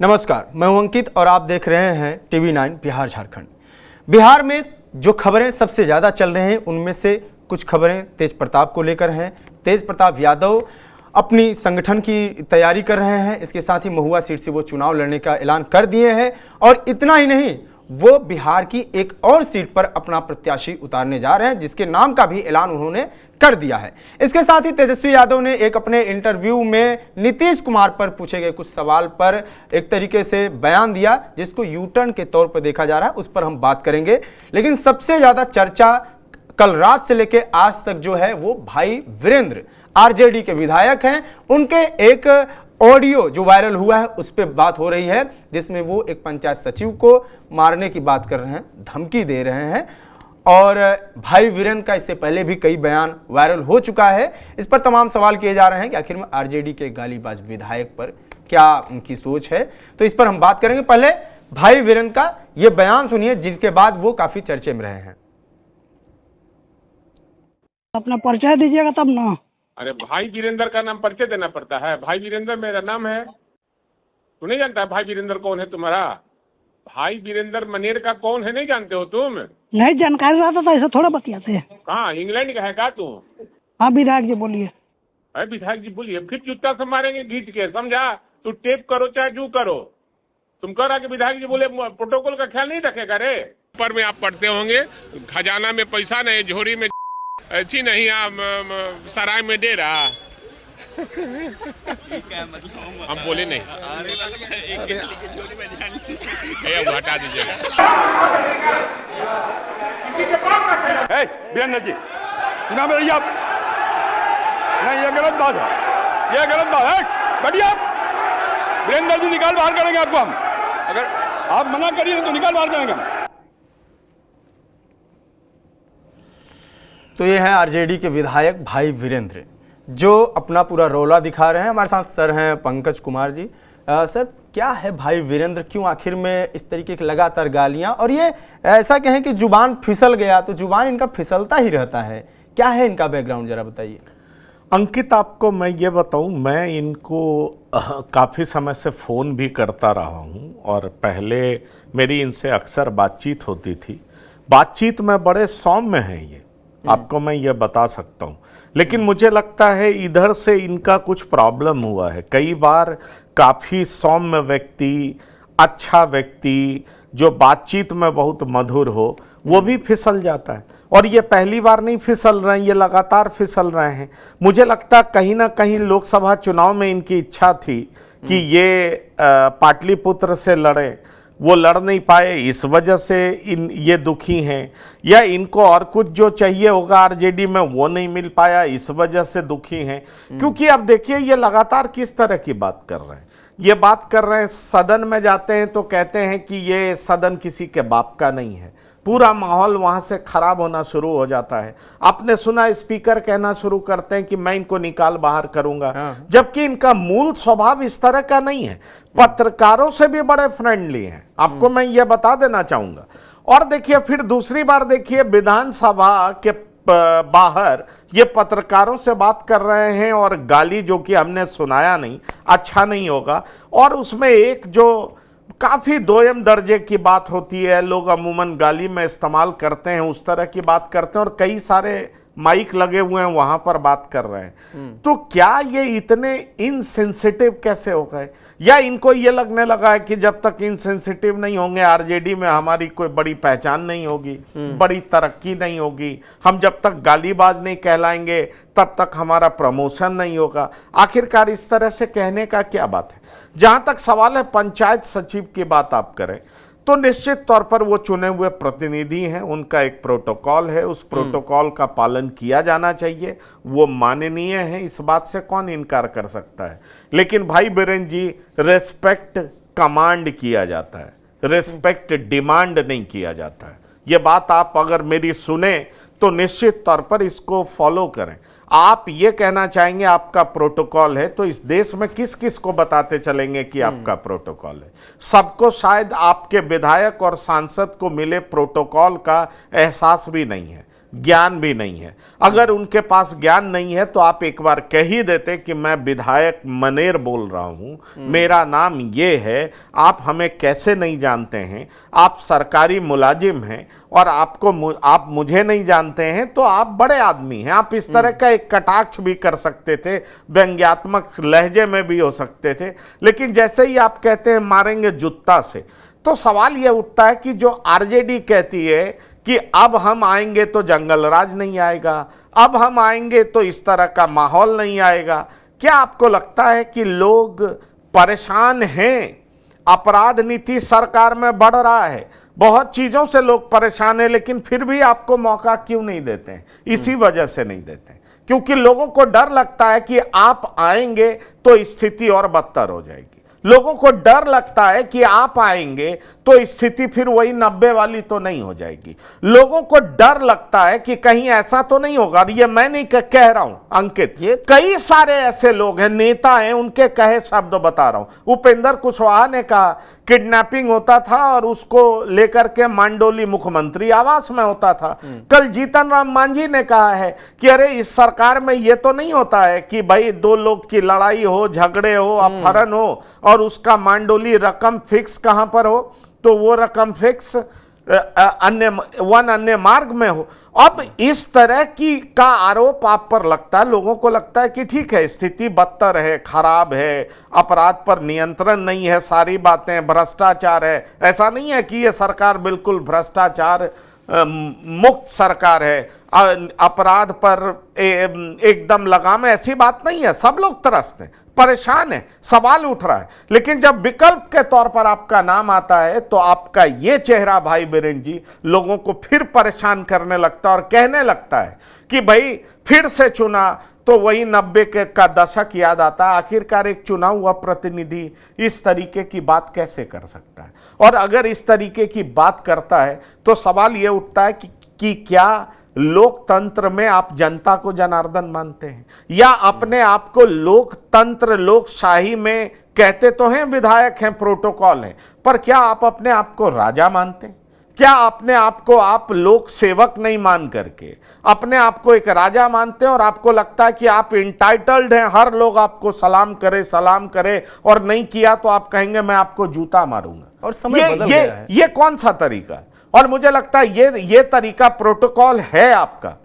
नमस्कार, मैं हूं अंकित और आप देख रहे हैं TV9 बिहार झारखंड। बिहार में जो खबरें सबसे ज़्यादा चल रहे हैं उनमें से कुछ खबरें तेज प्रताप को लेकर हैं। तेज प्रताप यादव अपनी संगठन की तैयारी कर रहे हैं, इसके साथ ही महुआ सीट से वो चुनाव लड़ने का ऐलान कर दिए हैं और इतना ही नहीं, वो बिहार की एक और सीट पर अपना प्रत्याशी उतारने जा रहे हैं जिसके नाम का भी ऐलान उन्होंने कर दिया है। इसके साथ ही तेजस्वी यादव ने एक अपने इंटरव्यू में नीतीश कुमार पर पूछे गए कुछ सवाल पर एक तरीके से बयान दिया जिसको यू टर्न के तौर पर देखा जा रहा है, उस पर हम बात करेंगे। लेकिन सबसे ज्यादा चर्चा कल रात से लेकर आज तक जो है वो भाई वीरेंद्र आरजेडी के विधायक हैं, उनके एक ऑडियो जो वायरल हुआ है उस पर बात हो रही है जिसमें वो एक पंचायत सचिव को मारने की बात कर रहे हैं, धमकी दे रहे हैं। और भाई वीरेंद्र का इससे पहले भी कई बयान वायरल हो चुका है। इस पर तमाम सवाल किए जा रहे हैं कि आखिर में आरजेडी के गालीबाज विधायक पर क्या उनकी सोच है, तो इस पर हम बात करेंगे। पहले भाई वीरेंद्र का ये बयान सुनिए जिसके बाद वो काफी चर्चे में रहे हैं। अपना परिचय दीजिएगा तब ना। अरे भाई वीरेंद्र का नाम परिचय देना पड़ता है। भाई वीरेंद्र मेरा नाम है, तू नहीं जानता भाई वीरेंद्र कौन है तुम्हारा? भाई वीरेंद्र मनेर का कौन है, नहीं जानते हो तुम? नहीं जानकारी रहता तो ऐसा थोड़ा बतियाते हैं। कहाँ इंग्लैंड का है का तू? हाँ विधायक जी बोलिए। अरे विधायक जी बोलिए, फिर जूता से मारेंगे घींच के, समझा? तू टेप करो चाहे जू करो, तुम कह रहा कि विधायक जी बोले प्रोटोकॉल का ख्याल नहीं रखेगा रे। ऊपर में आप पढ़ते होंगे, खजाना में पैसा नहीं, झोरी में अच्छी नहीं, सराय में डेरा। हम बोले नहीं, हटा दीजिएगा। वीरेंद्र जी सुना मेरी आप नहीं, ये गलत बात है, ये गलत बात है। बढ़िए आप वीरेंद्र जी निकाल बाहर करेंगे आपको हम, अगर आप मना करिए तो निकाल बाहर करेंगे हम। तो ये है आरजेडी के विधायक भाई वीरेंद्र जो अपना पूरा रौला दिखा रहे हैं। हमारे साथ सर हैं पंकज कुमार जी। सर, क्या है भाई वीरेंद्र, क्यों आखिर में इस तरीके की लगातार गालियां, और ये ऐसा कहें कि जुबान फिसल गया तो जुबान इनका फिसलता ही रहता है, क्या है इनका बैकग्राउंड जरा बताइए। अंकित, आपको मैं ये बताऊं, मैं इनको काफ़ी समय से फ़ोन भी करता रहा हूं और पहले मेरी इनसे अक्सर बातचीत होती थी। बातचीत में बड़े सौम्य हैं ये, आपको मैं ये बता सकता हूँ। लेकिन मुझे लगता है इधर से इनका कुछ प्रॉब्लम हुआ है। कई बार काफ़ी सौम्य व्यक्ति, अच्छा व्यक्ति जो बातचीत में बहुत मधुर हो, वो भी फिसल जाता है। और ये पहली बार नहीं फिसल रहे हैं, ये लगातार फिसल रहे हैं। मुझे लगता है कहीं ना कहीं लोकसभा चुनाव में इनकी इच्छा थी कि ये पाटलिपुत्र से लड़े, वो लड़ नहीं पाए, इस वजह से ये दुखी हैं, या इनको और कुछ जो चाहिए होगा आरजेडी में वो नहीं मिल पाया, इस वजह से दुखी हैं। क्योंकि अब देखिए ये लगातार किस तरह की बात कर रहे हैं। ये बात कर रहे हैं, सदन में जाते हैं तो कहते हैं कि ये सदन किसी के बाप का नहीं है। पूरा माहौल वहां से खराब होना शुरू हो जाता है। आपने सुना स्पीकर कहना शुरू करते हैं कि मैं इनको निकाल बाहर करूंगा, जबकि इनका मूल स्वभाव इस तरह का नहीं है। पत्रकारों से भी बड़े फ्रेंडली हैं, आपको मैं ये बता देना चाहूंगा। और देखिए फिर दूसरी बार देखिए विधानसभा के बाहर ये पत्रकारों से बात कर रहे हैं और गाली जो कि हमने सुनाया नहीं, अच्छा नहीं होगा। और उसमें एक जो काफ़ी दोयम दर्जे की बात होती है, लोग अमूमन गाली में इस्तेमाल करते हैं, उस तरह की बात करते हैं और कई सारे माइक लगे हुए हैं वहां पर बात कर रहे हैं। तो क्या ये इतने इनसेंसिटिव कैसे हो गए? या इनको ये लगने लगा है कि जब तक इनसेंसिटिव नहीं होंगे आरजेडी में हमारी कोई बड़ी पहचान नहीं होगी, बड़ी तरक्की नहीं होगी, हम जब तक गालीबाज नहीं कहलाएंगे तब तक हमारा प्रमोशन नहीं होगा। आखिरकार इस तरह से कहने का क्या बात है? जहां तक सवाल है पंचायत सचिव की बात आप करें तो निश्चित तौर पर वो चुने हुए प्रतिनिधि हैं, उनका एक प्रोटोकॉल है, उस प्रोटोकॉल का पालन किया जाना चाहिए, वो माननीय है, इस बात से कौन इनकार कर सकता है। लेकिन भाई बीरेंद्र जी, रेस्पेक्ट कमांड किया जाता है, रेस्पेक्ट डिमांड नहीं किया जाता है। ये बात आप अगर मेरी सुने तो निश्चित तौर पर इसको फॉलो करें। आप ये कहना चाहेंगे आपका प्रोटोकॉल है, तो इस देश में किस किस को बताते चलेंगे कि आपका प्रोटोकॉल है? सबको शायद आपके विधायक और सांसद को मिले प्रोटोकॉल का एहसास भी नहीं है। ज्ञान भी नहीं है। अगर उनके पास ज्ञान नहीं है तो आप एक बार कह ही देते कि मैं विधायक मनेर बोल रहा हूं, मेरा नाम ये है, आप हमें कैसे नहीं जानते हैं, आप सरकारी मुलाजिम हैं और आप मुझे नहीं जानते हैं तो आप बड़े आदमी हैं। आप इस तरह का एक कटाक्ष भी कर सकते थे, व्यंग्यात्मक लहजे में भी हो सकते थे, लेकिन जैसे ही आप कहते हैं मारेंगे जूता से, तो सवाल यह उठता है कि जो आरजेडी कहती है कि अब हम आएंगे तो जंगल राज नहीं आएगा, अब हम आएंगे तो इस तरह का माहौल नहीं आएगा, क्या आपको लगता है कि लोग परेशान हैं? अपराध नीति सरकार में बढ़ रहा है, बहुत चीजों से लोग परेशान हैं, लेकिन फिर भी आपको मौका क्यों नहीं देते हैं? इसी वजह से नहीं देते हैं क्योंकि लोगों को डर लगता है कि आप आएंगे तो स्थिति और बदतर हो जाएगी। लोगों को डर लगता है कि आप आएंगे तो स्थिति फिर वही 90 वाली तो नहीं हो जाएगी। लोगों को डर लगता है कि कहीं ऐसा तो नहीं होगा, और ये मैं नहीं कह रहा हूं अंकित, ये कई सारे ऐसे लोग हैं, नेता हैं, उनके कहे शब्द बता रहा हूं। उपेंद्र कुशवाहा ने कहा किडनैपिंग होता था और उसको लेकर के मांडोली मुख्यमंत्री आवास में होता था। कल जीतन राम मांझी ने कहा है कि अरे इस सरकार में ये तो नहीं होता है कि भाई दो लोग की लड़ाई हो, झगड़े हो, अपहरण हो और उसका मांडोली रकम फिक्स कहां पर हो, तो वो रकम फिक्स अन्य मार्ग में हो। अब इस तरह की का आरोप आप पर लगता है, लोगों को लगता है कि ठीक है स्थिति बदतर है, खराब है, अपराध पर नियंत्रण नहीं है, सारी बातें, भ्रष्टाचार है। ऐसा नहीं है कि ये सरकार बिल्कुल भ्रष्टाचार मुक्त सरकार है, अपराध पर एकदम लगाम है, ऐसी बात नहीं है। सब लोग त्रस्त हैं, परेशान है, सवाल उठ रहा है, लेकिन जब विकल्प के तौर पर आपका नाम आता है तो आपका ये चेहरा भाई बीरेन जी लोगों को फिर परेशान करने लगता है और कहने लगता है कि भाई फिर से चुना तो वही 90 का दशक याद आता है। आखिरकार एक चुना हुआ प्रतिनिधि इस तरीके की बात कैसे कर सकता है? और अगर इस तरीके की बात करता है तो सवाल यह उठता है कि क्या लोकतंत्र में आप जनता को जनार्दन मानते हैं, या अपने आप को लोकतंत्र लोकशाही में कहते तो हैं विधायक हैं, प्रोटोकॉल हैं, पर क्या आप अपने आप को राजा मानते हैं? क्या अपने आप को आप लोक सेवक नहीं मान करके अपने आप को एक राजा मानते हैं और आपको लगता है कि आप इंटाइटल्ड हैं, हर लोग आपको सलाम करे और नहीं किया तो आप कहेंगे मैं आपको जूता मारूंगा? और समय बदल गया है। ये कौन सा तरीका है? और मुझे लगता है ये तरीका प्रोटोकॉल है आपका,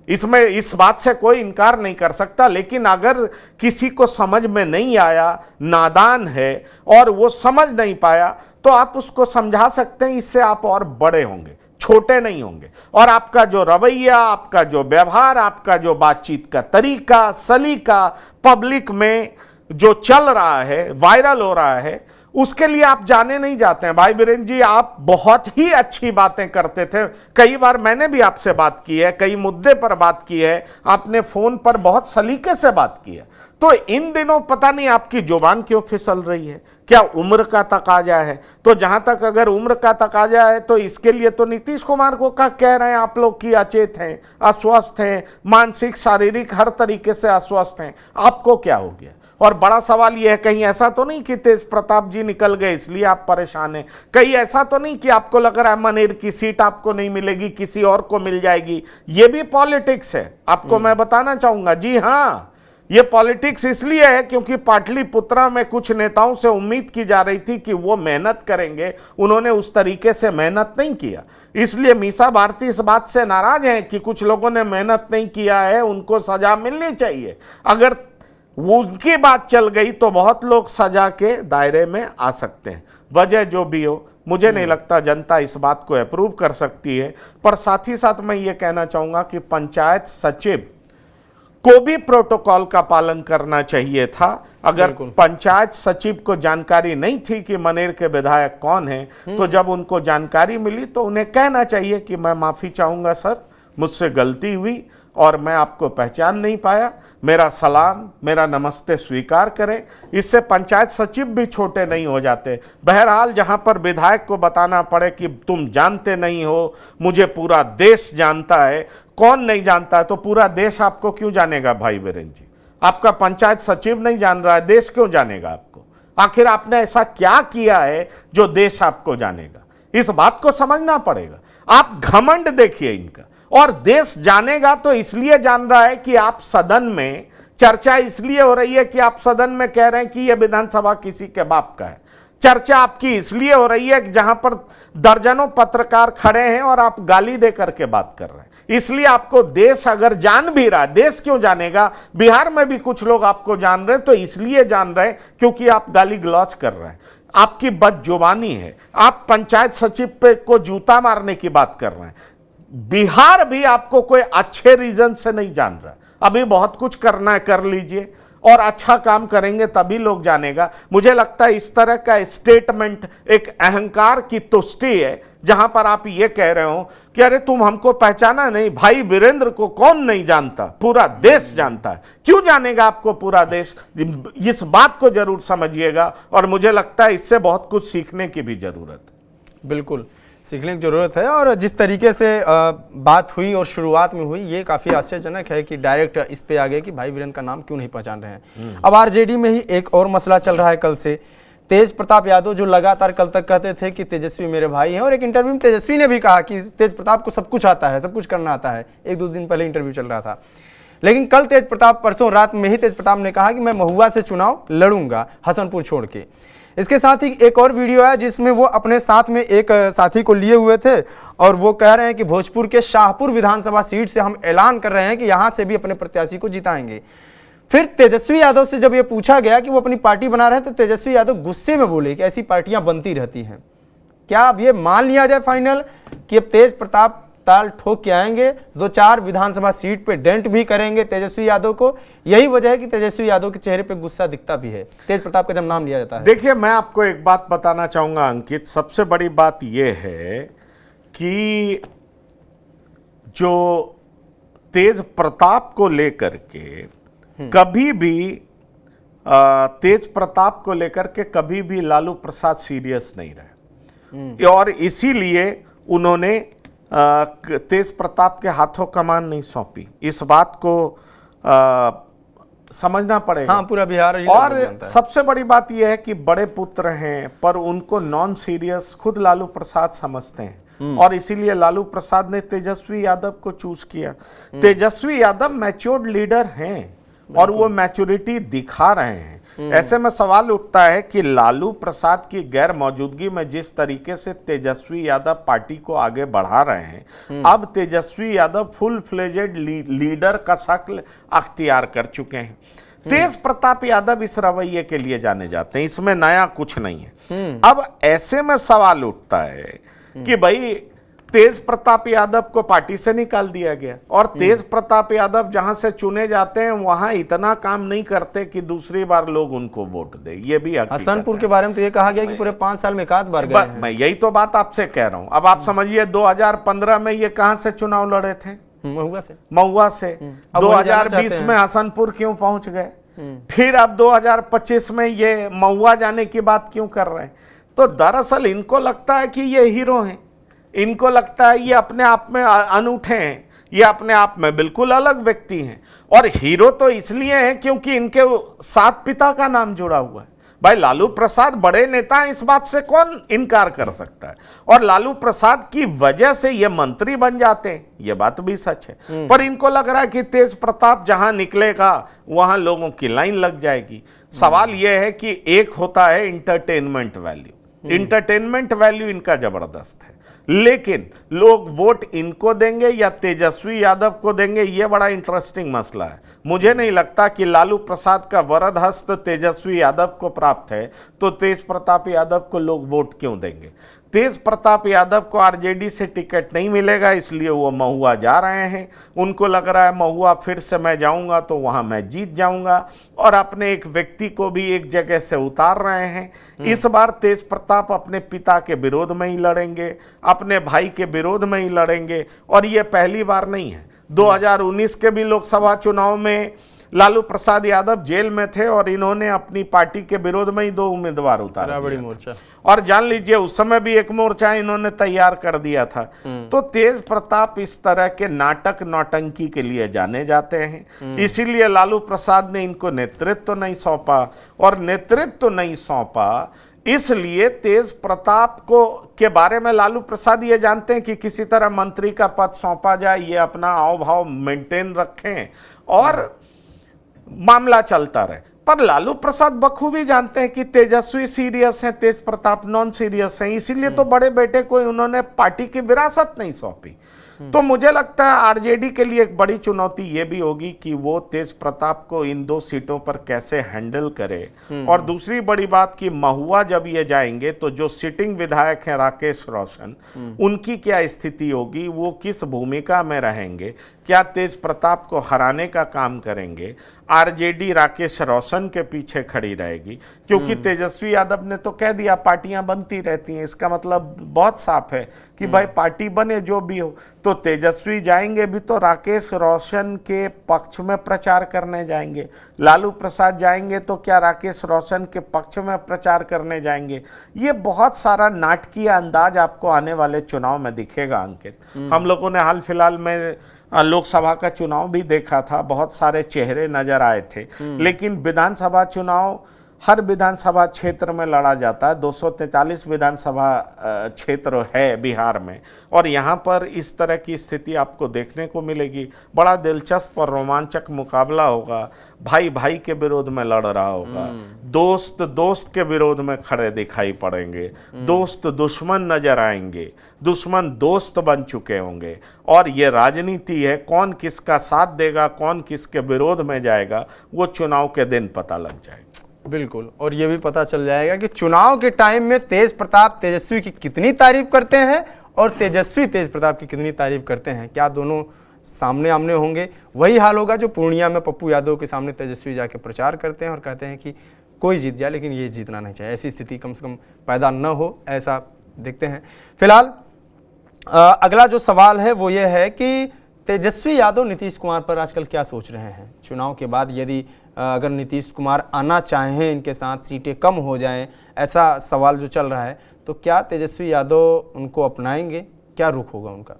इसमें इस बात से कोई इनकार नहीं कर सकता। लेकिन अगर किसी को समझ में नहीं आया, नादान है और वो समझ नहीं पाया, तो आप उसको समझा सकते हैं, इससे आप और बड़े होंगे, छोटे नहीं होंगे। और आपका जो रवैया, आपका जो व्यवहार, आपका जो बातचीत का तरीका, सलीका पब्लिक में जो चल रहा है, वायरल हो रहा है, उसके लिए आप जाने नहीं जाते हैं। भाई बीरेन जी आप बहुत ही अच्छी बातें करते थे, कई बार मैंने भी आपसे बात की है, कई मुद्दे पर बात की है, आपने फोन पर बहुत सलीके से बात की है। तो इन दिनों पता नहीं आपकी जुबान क्यों फिसल रही है, क्या उम्र का तकाजा है? तो जहां तक अगर उम्र का तकाजा है तो इसके लिए तो नीतीश कुमार को कह रहे हैं आप लोग कि अचेत हैं, अस्वस्थ हैं, मानसिक शारीरिक हर तरीके से अस्वस्थ हैं। आपको क्या हो गया? और बड़ा सवाल यह है कहीं ऐसा तो नहीं कि तेज प्रताप जी निकल गए इसलिए आप परेशान हैं? कहीं ऐसा तो नहीं कि आपको लग रहा है मनेर की सीट आपको नहीं मिलेगी, किसी और को मिल जाएगी? ये भी पॉलिटिक्स है, आपको मैं बताना चाहूंगा। जी हाँ, ये पॉलिटिक्स इसलिए है क्योंकि पाटलिपुत्रा में कुछ नेताओं से उम्मीद की जा रही थी कि वो मेहनत करेंगे, उन्होंने उस तरीके से मेहनत नहीं किया। इसलिए मीसा भारती इस बात से नाराज हैं कि कुछ लोगों ने मेहनत नहीं किया है, उनको सजा मिलनी चाहिए। अगर वो उनकी बात चल गई तो बहुत लोग सजा के दायरे में आ सकते हैं। वजह जो भी हो, मुझे नहीं लगता जनता इस बात को अप्रूव कर सकती है। पर साथ ही साथ मैं ये कहना चाहूंगा कि पंचायत सचिव को भी प्रोटोकॉल का पालन करना चाहिए था। अगर पंचायत सचिव को जानकारी नहीं थी कि मनेर के विधायक कौन हैं, तो जब उनको जानकारी मिली तो उन्हें कहना चाहिए कि मैं माफी चाहूंगा सर, मुझसे गलती हुई और मैं आपको पहचान नहीं पाया, मेरा सलाम, मेरा नमस्ते स्वीकार करें। इससे पंचायत सचिव भी छोटे नहीं हो जाते। बहरहाल जहां पर विधायक को बताना पड़े कि तुम जानते नहीं हो, मुझे पूरा देश जानता है, कौन नहीं जानता है? तो पूरा देश आपको क्यों जानेगा भाई बीरेन जी? आपका पंचायत सचिव नहीं जान रहा है, देश क्यों जानेगा आपको? आखिर आपने ऐसा क्या किया है जो देश आपको जानेगा? इस बात को समझना पड़ेगा। आप घमंड देखिए इनका, और देश जानेगा तो इसलिए जान रहा है कि आप सदन में, चर्चा इसलिए हो रही है कि आप सदन में कह रहे हैं कि यह विधानसभा किसी के बाप का है। चर्चा आपकी इसलिए हो रही है कि जहां पर दर्जनों पत्रकार खड़े हैं और आप गाली दे करके बात कर रहे हैं। इसलिए आपको देश अगर जान भी रहा, देश क्यों जानेगा, बिहार में भी कुछ लोग आपको जान रहे हैं तो इसलिए जान रहे हैं क्योंकि आप गाली गलौज कर रहे हैं, आपकी बदजुबानी है, आप पंचायत सचिव पे को जूता मारने की बात कर रहे हैं। बिहार भी आपको कोई अच्छे रीजन से नहीं जान रहा। अभी बहुत कुछ करना है, कर लीजिए और अच्छा काम करेंगे तभी लोग जानेगा। मुझे लगता है इस तरह का स्टेटमेंट एक अहंकार की तुष्टि है, जहां पर आप ये कह रहे हो कि अरे तुम हमको पहचाना नहीं। भाई वीरेंद्र को कौन नहीं जानता, पूरा देश जानता है। क्यों जानेगा आपको पूरा देश? इस बात को जरूर समझिएगा और मुझे लगता है इससे बहुत कुछ सीखने की भी जरूरत है। बिल्कुल सीखने की जरूरत है। और जिस तरीके से बात हुई और शुरुआत में हुई, ये काफ़ी आश्चर्यजनक है कि डायरेक्ट इस पे आ गए कि भाई वीरेंद्र का नाम क्यों नहीं पहचान रहे हैं। अब आरजेडी में ही एक और मसला चल रहा है कल से। तेज प्रताप यादव जो लगातार कल तक कहते थे कि तेजस्वी मेरे भाई हैं, और एक इंटरव्यू में तेजस्वी ने भी कहा कि तेज प्रताप को सब कुछ आता है, सब कुछ करना आता है। एक दो दिन पहले इंटरव्यू चल रहा था। लेकिन कल तेज प्रताप, परसों रात में ही तेज प्रताप ने कहा कि मैं महुआ से चुनाव लड़ूंगा, हसनपुर छोड़ के। इसके साथ ही एक और वीडियो है जिसमें वो अपने साथ में एक साथी को लिए हुए थे और वो कह रहे हैं कि भोजपुर के शाहपुर विधानसभा सीट से हम ऐलान कर रहे हैं कि यहां से भी अपने प्रत्याशी को जिताएंगे। फिर तेजस्वी यादव से जब ये पूछा गया कि वो अपनी पार्टी बना रहे हैं तो तेजस्वी यादव गुस्से में बोले कि ऐसी पार्टियां बनती रहती हैं। क्या अब ये मान लिया जाए फाइनल कि अब तेज प्रताप ताल ठोक के आएंगे, 2-4 विधानसभा सीट पे डेंट भी करेंगे तेजस्वी यादव को? यही वजह है कि तेजस्वी यादव के चेहरे पे गुस्सा दिखता भी है तेज प्रताप का जब नाम लिया जाता है। देखिए, मैं आपको एक बात बताना चाहूंगा अंकित। सबसे बड़ी बात यह है कि जो तेज प्रताप को लेकर के कभी भी तेज प्रताप को लेकर के कभी भी लालू प्रसाद सीरियस नहीं रहे और इसीलिए उन्होंने तेज प्रताप के हाथों कमान नहीं सौंपी। इस बात को समझना पड़ेगा। हाँ, पूरा बिहार। और सबसे बड़ी बात यह है कि बड़े पुत्र हैं पर उनको नॉन सीरियस खुद लालू प्रसाद समझते हैं और इसीलिए लालू प्रसाद ने तेजस्वी यादव को चूज किया। तेजस्वी यादव मैच्योर्ड लीडर हैं और वो मैच्योरिटी दिखा रहे हैं। ऐसे में सवाल उठता है कि लालू प्रसाद की गैर मौजूदगी में जिस तरीके से तेजस्वी यादव पार्टी को आगे बढ़ा रहे हैं, अब Tejashwi Yadav full fledged leader का शक्ल अख्तियार कर चुके हैं। तेज प्रताप यादव इस रवैये के लिए जाने जाते हैं, इसमें नया कुछ नहीं है। अब ऐसे में सवाल उठता है कि भाई तेज प्रताप यादव को पार्टी से निकाल दिया गया और तेज प्रताप यादव जहां से चुने जाते हैं वहां इतना काम नहीं करते कि दूसरी बार लोग उनको वोट दे। ये भी हसनपुर के बारे में तो ये कहा गया कि पूरे 5 साल में 1 बार गए। मैं यही तो बात आपसे कह रहा हूं। अब आप समझिए 2015 में ये कहां से चुनाव लड़े थे? महुआ से। 2020 में हसनपुर क्यों पहुंच गए? फिर अब 2025 में ये महुआ जाने की बात क्यों कर रहे हैं? तो दरअसल इनको लगता है कि ये हीरो हैं, इनको लगता है ये अपने आप में अनूठे हैं, ये अपने आप में बिल्कुल अलग व्यक्ति हैं। और हीरो तो इसलिए हैं क्योंकि इनके साथ पिता का नाम जुड़ा हुआ है। भाई लालू प्रसाद बड़े नेता हैं, इस बात से कौन इनकार कर सकता है? और लालू प्रसाद की वजह से ये मंत्री बन जाते हैं, ये बात भी सच है। पर इनको लग रहा है कि तेज प्रताप जहां निकलेगा वहां लोगों की लाइन लग जाएगी। सवाल यह है कि एक होता है इंटरटेनमेंट वैल्यू, इंटरटेनमेंट वैल्यू इनका जबरदस्त है, लेकिन लोग वोट इनको देंगे या तेजस्वी यादव को देंगे, यह बड़ा इंटरेस्टिंग मसला है। मुझे नहीं लगता कि लालू प्रसाद का वरद हस्त तेजस्वी यादव को प्राप्त है तो तेज प्रताप यादव को लोग वोट क्यों देंगे? तेज प्रताप यादव को आरजेडी से टिकट नहीं मिलेगा, इसलिए वो महुआ जा रहे हैं। उनको लग रहा है महुआ फिर से मैं जाऊंगा तो वहां मैं जीत जाऊंगा और अपने एक व्यक्ति को भी एक जगह से उतार रहे हैं। इस बार तेज प्रताप अपने पिता के विरोध में ही लड़ेंगे, अपने भाई के विरोध में ही लड़ेंगे और ये पहली बार नहीं है। 2019 के भी लोकसभा चुनाव में लालू प्रसाद यादव जेल में थे और इन्होंने अपनी पार्टी के विरोध में ही 2 उम्मीदवार उतारे, बड़ी मोर्चा। और जान लीजिए उस समय भी एक मोर्चा इन्होंने तैयार कर दिया था। तो तेज प्रताप इस तरह के नाटक नौटंकी के लिए जाने जाते हैं, इसीलिए लालू प्रसाद ने इनको नेतृत्व नहीं सौंपा। और नेतृत्व नहीं सौंपा इसलिए तेज प्रताप को के बारे में लालू प्रसाद ये जानते हैं कि किसी तरह मंत्री का पद सौंपा जाए, ये अपना हाव भाव मेंटेन रखें और मामला चलता रहे। पर लालू प्रसाद बखूबी जानते हैं कि तेजस्वी सीरियस हैं, तेज प्रताप नॉन सीरियस हैं, इसीलिए तो बड़े बेटे को उन्होंने पार्टी की विरासत नहीं सौंपी। तो मुझे लगता है आरजेडी के लिए एक बड़ी चुनौती ये भी होगी कि वो तेज प्रताप को इन 2 सीटों पर कैसे हैंडल करे। और दूसरी बड़ी बात कि महुआ जब ये जाएंगे तो जो सिटिंग विधायक हैं राकेश रोशन, उनकी क्या स्थिति होगी, वो किस भूमिका में रहेंगे, क्या तेज प्रताप को हराने का काम करेंगे। आरजेडी राकेश रोशन के पीछे खड़ी रहेगी, क्योंकि तेजस्वी यादव ने तो कह दिया पार्टियां बनती रहती हैं, इसका मतलब बहुत साफ है कि भाई पार्टी बने जो भी हो। तो तेजस्वी जाएंगे भी तो राकेश रोशन के पक्ष में प्रचार करने जाएंगे, लालू प्रसाद जाएंगे तो क्या राकेश रोशन के पक्ष में प्रचार करने जाएंगे। ये बहुत सारा नाटकीय अंदाज आपको आने वाले चुनाव में दिखेगा अंकित। हम लोगों ने हाल फिलहाल में लोकसभा का चुनाव भी देखा था, बहुत सारे चेहरे नजर आए थे, लेकिन विधानसभा चुनाव हर विधानसभा क्षेत्र में लड़ा जाता है। 243 विधानसभा क्षेत्र है बिहार में, और यहाँ पर इस तरह की स्थिति आपको देखने को मिलेगी। बड़ा दिलचस्प और रोमांचक मुकाबला होगा। भाई भाई के विरोध में लड़ रहा होगा, दोस्त दोस्त के विरोध में खड़े दिखाई पड़ेंगे, दोस्त दुश्मन नजर आएंगे, दुश्मन दोस्त बन चुके होंगे। और ये राजनीति है, कौन किसका साथ देगा, कौन किसके विरोध में जाएगा, वो चुनाव के दिन पता लग जाएगा। बिल्कुल, और ये भी पता चल जाएगा कि चुनाव के टाइम में तेज प्रताप तेजस्वी की कितनी तारीफ करते हैं और तेजस्वी तेज प्रताप की कितनी तारीफ करते हैं। क्या दोनों सामने आमने होंगे? वही हाल होगा जो पूर्णिया में पप्पू यादव के सामने तेजस्वी जाके प्रचार करते हैं और कहते हैं कि कोई जीत जाए लेकिन ये जीतना नहीं चाहिए। ऐसी स्थिति कम से कम पैदा न हो, ऐसा देखते हैं। फिलहाल अगला जो सवाल है वो ये है कि तेजस्वी यादव नीतीश कुमार पर आजकल क्या सोच रहे हैं। चुनाव के बाद यदि अगर नीतीश कुमार आना चाहें, इनके साथ सीटें कम हो जाएं, ऐसा सवाल जो चल रहा है, तो क्या तेजस्वी यादव उनको अपनाएंगे? क्या रुख होगा उनका?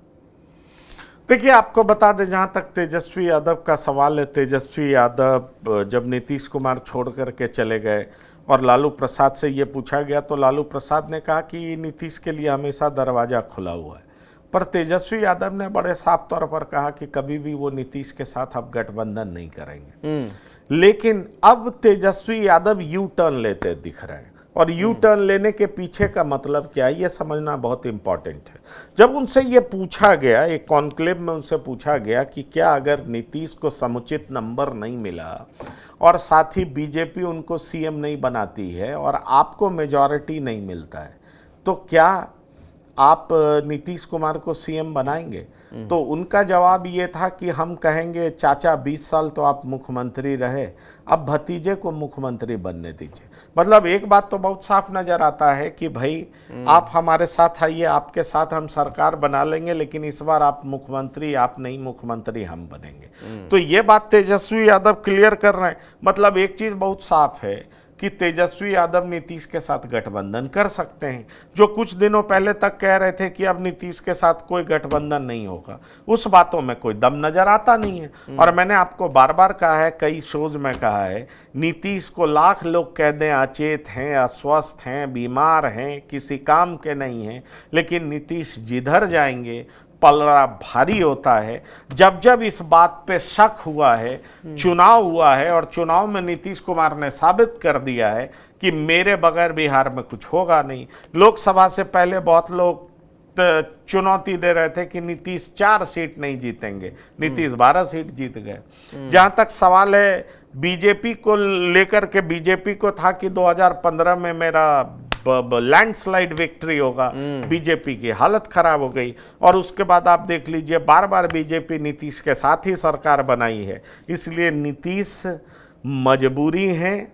देखिए, आपको बता दें, जहाँ तक तेजस्वी यादव का सवाल है, तेजस्वी यादव जब नीतीश कुमार छोड़ करके चले गए और लालू प्रसाद से ये पूछा गया तो लालू प्रसाद ने कहा कि नीतीश के लिए हमेशा दरवाज़ा खुला हुआ है। पर तेजस्वी यादव ने बड़े साफ तौर पर कहा कि कभी भी वो नीतीश के साथ अब गठबंधन नहीं करेंगे। लेकिन अब तेजस्वी यादव यू टर्न लेते दिख रहे हैं, और यू टर्न लेने के पीछे का मतलब क्या है, ये समझना बहुत इंपॉर्टेंट है। जब उनसे ये पूछा गया, एक कॉन्क्लेव में उनसे पूछा गया कि क्या अगर नीतीश को समुचित नंबर नहीं मिला और साथ ही बीजेपी उनको सीएम नहीं बनाती है और आपको मेजॉरिटी नहीं मिलता है, तो क्या आप नीतीश कुमार को सीएम बनाएंगे? तो उनका जवाब ये था कि हम कहेंगे चाचा 20 साल तो आप मुख्यमंत्री रहे, अब भतीजे को मुख्यमंत्री बनने दीजिए। मतलब एक बात तो बहुत साफ नजर आता है कि भाई आप हमारे साथ आइए, आपके साथ हम सरकार बना लेंगे, लेकिन इस बार आप मुख्यमंत्री आप नहीं, मुख्यमंत्री हम बनेंगे। तो ये बात तेजस्वी यादव क्लियर कर रहे हैं। मतलब एक चीज बहुत साफ है कि तेजस्वी यादव नीतीश के साथ गठबंधन कर सकते हैं। जो कुछ दिनों पहले तक कह रहे थे कि अब नीतीश के साथ कोई गठबंधन नहीं होगा, उस बातों में कोई दम नजर आता नहीं है। और मैंने आपको बार बार कहा है, कई शोज में कहा है, नीतीश को लाख लोग कह दें अचेत हैं, अस्वस्थ हैं, बीमार हैं, किसी काम के नहीं हैं, लेकिन नीतीश जिधर जाएंगे पलड़ा भारी होता है। जब जब इस बात पे शक हुआ है, चुनाव हुआ है और चुनाव में नीतीश कुमार ने साबित कर दिया है कि मेरे बगैर बिहार में कुछ होगा नहीं। लोकसभा से पहले बहुत लोग चुनौती दे रहे थे कि नीतीश 4 सीट नहीं जीतेंगे, नीतीश 12 सीट जीत गए। जहां तक सवाल है बीजेपी को लेकर के, बीजेपी को था कि 2015 में मेरा लैंडस्लाइड विक्ट्री होगा, बीजेपी की हालत खराब हो गई। और उसके बाद आप देख लीजिए, बार बार बीजेपी नीतीश के साथ ही सरकार बनाई है। इसलिए नीतीश मजबूरी है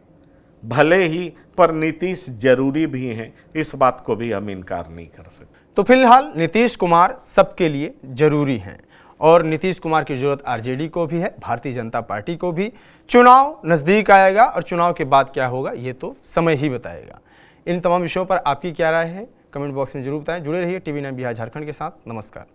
भले ही, पर नीतीश जरूरी भी हैं, इस बात को भी हम इनकार नहीं कर सकते। तो फिलहाल नीतीश कुमार सबके लिए जरूरी हैं, और नीतीश कुमार की जरूरत आरजेडी को भी है, भारतीय जनता पार्टी को भी। चुनाव नज़दीक आएगा और चुनाव के बाद क्या होगा ये तो समय ही बताएगा। इन तमाम विषयों पर आपकी क्या राय है, कमेंट बॉक्स में जरूर बताएं। जुड़े रहिए टीवी 9 बिहार झारखंड के साथ। नमस्कार।